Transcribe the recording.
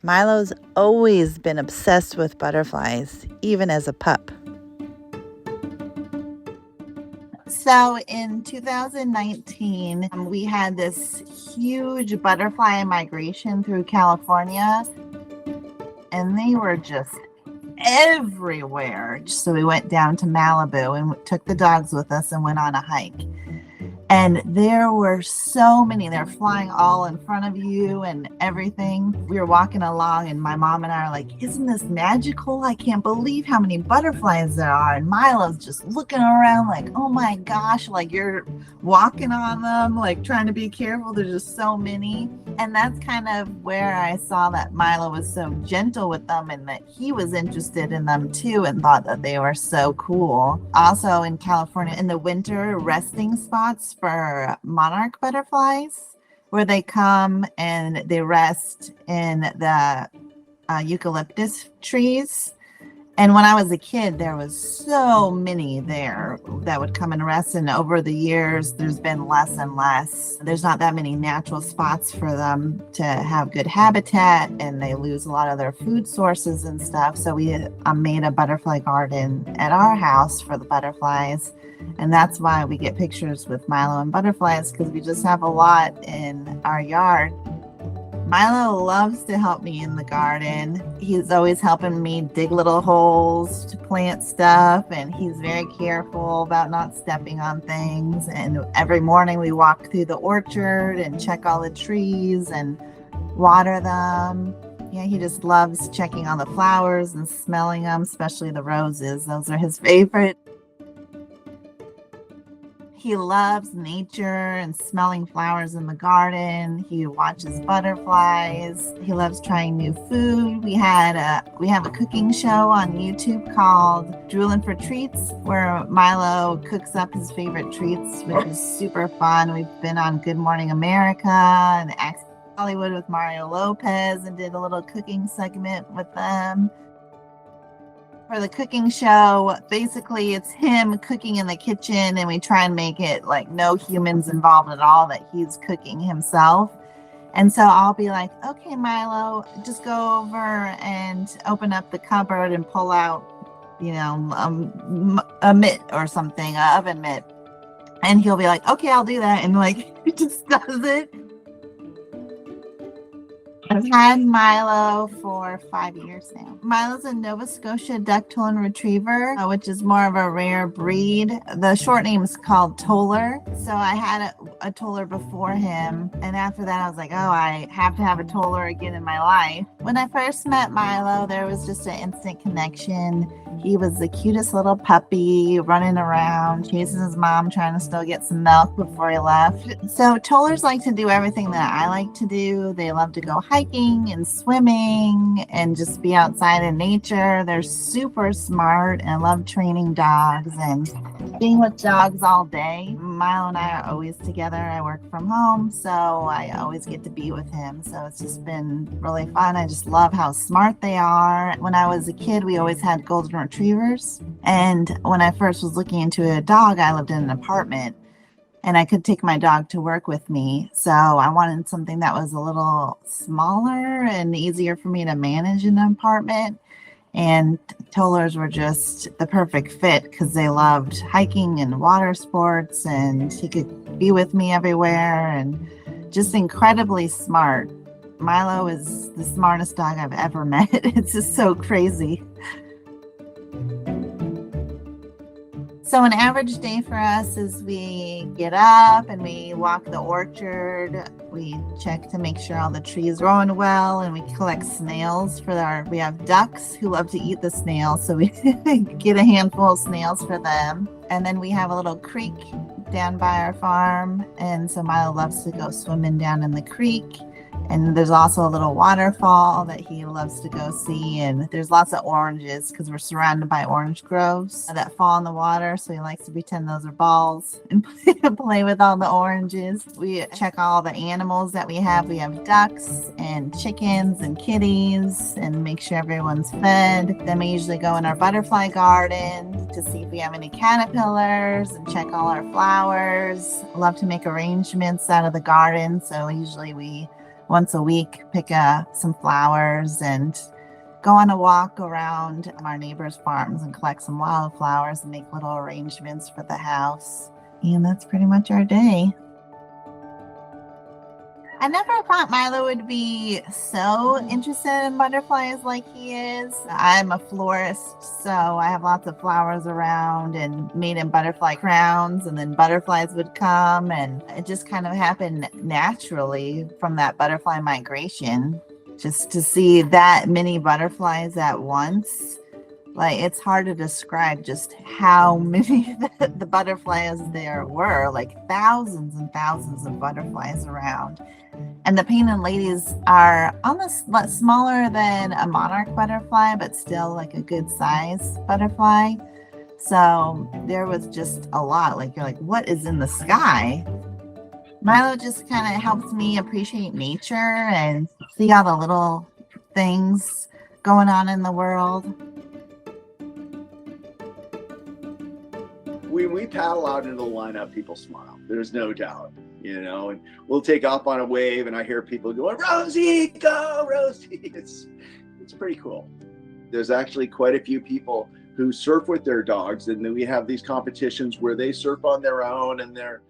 Milo's always been obsessed with butterflies, even as a pup. So in 2019, we had this huge butterfly migration through California, and they were just everywhere. So we went down to Malibu and took the dogs with us and went on a hike. And there were so many. They're flying all in front of you and everything. We were walking along and my mom and I are like, isn't this magical? I can't believe how many butterflies there are. And Milo's just looking around like, oh my gosh, like you're walking on them, like trying to be careful. There's just so many. And that's kind of where I saw that Milo was so gentle with them and that he was interested in them too and thought that they were so cool. Also in California, in the winter, resting spots for monarch butterflies where they come and they rest in the eucalyptus trees. And when I was a kid, there was so many there that would come and rest. And over the years, there's been less and less. There's not that many natural spots for them to have good habitat, and they lose a lot of their food sources and stuff. So we made a butterfly garden at our house for the butterflies. And that's why we get pictures with Milo and butterflies, because we just have a lot in our yard. Milo loves to help me in the garden. He's always helping me dig little holes to plant stuff, and he's very careful about not stepping on things. And every morning we walk through the orchard and check all the trees and water them. Yeah, he just loves checking on the flowers and smelling them, especially the roses. Those are his favorite. He loves nature and smelling flowers in the garden. He watches butterflies. He loves trying new food. We have a cooking show on YouTube called Drooling for Treats, where Milo cooks up his favorite treats, which is super fun. We've been on Good Morning America and Access Hollywood with Mario Lopez and did a little cooking segment with them. For the cooking show, basically it's him cooking in the kitchen, and we try and make it like no humans involved at all, that he's cooking himself. And so I'll be like, okay, Milo, just go over and open up the cupboard and pull out, a mitt or something, an oven mitt. And he'll be like, okay, I'll do that. And like, he just does it. I've had Milo for 5 years now. Milo's a Nova Scotia duck-tolled retriever, which is more of a rare breed. The short name is called Toller. So I had a Toller before him. And after that, I was like, oh, I have to have a Toller again in my life. When I first met Milo, there was just an instant connection. He was the cutest little puppy running around, chasing his mom, trying to still get some milk before he left. So Tollers like to do everything that I like to do. They love to go hiking and swimming and just be outside in nature. They're super smart, and I love training dogs and being with dogs all day. Milo and I are always together. I work from home, so I always get to be with him. So it's just been really fun. I just love how smart they are. When I was a kid, we always had golden retrievers. And when I first was looking into a dog, I lived in an apartment, and I could take my dog to work with me. So I wanted something that was a little smaller and easier for me to manage in an apartment. And Tollers were just the perfect fit because they loved hiking and water sports, and he could be with me everywhere, and just incredibly smart. Milo is the smartest dog I've ever met. It's just so crazy. So an average day for us is we get up and we walk the orchard. We check to make sure all the trees are growing well, and we collect snails we have ducks who love to eat the snails. So we get a handful of snails for them. And then we have a little creek down by our farm. And so Milo loves to go swimming down in the creek. And there's also a little waterfall that he loves to go see. And there's lots of oranges because we're surrounded by orange groves that fall in the water. So he likes to pretend those are balls and play with all the oranges. We check all the animals that we have. We have ducks and chickens and kitties, and make sure everyone's fed. Then we usually go in our butterfly garden to see if we have any caterpillars and check all our flowers. I love to make arrangements out of the garden. So usually we once a week, pick some flowers and go on a walk around our neighbors' farms and collect some wildflowers and make little arrangements for the house. And that's pretty much our day. I never thought Milo would be so interested in butterflies like he is. I'm a florist, so I have lots of flowers around and made him butterfly crowns, and then butterflies would come, and it just kind of happened naturally from that butterfly migration. Just to see that many butterflies at once, like, it's hard to describe just how many the butterflies there were, like thousands and thousands of butterflies around. And the painted ladies are almost smaller than a monarch butterfly, but still like a good size butterfly. So there was just a lot. Like, you're like, what is in the sky? Milo just kind of helps me appreciate nature and see all the little things going on in the world. When we paddle out into the lineup, people smile. There's no doubt, you know, and we'll take off on a wave and I hear people going, Rosie, go, Rosie. It's pretty cool. There's actually quite a few people who surf with their dogs, and then we have these competitions where they surf on their own and they're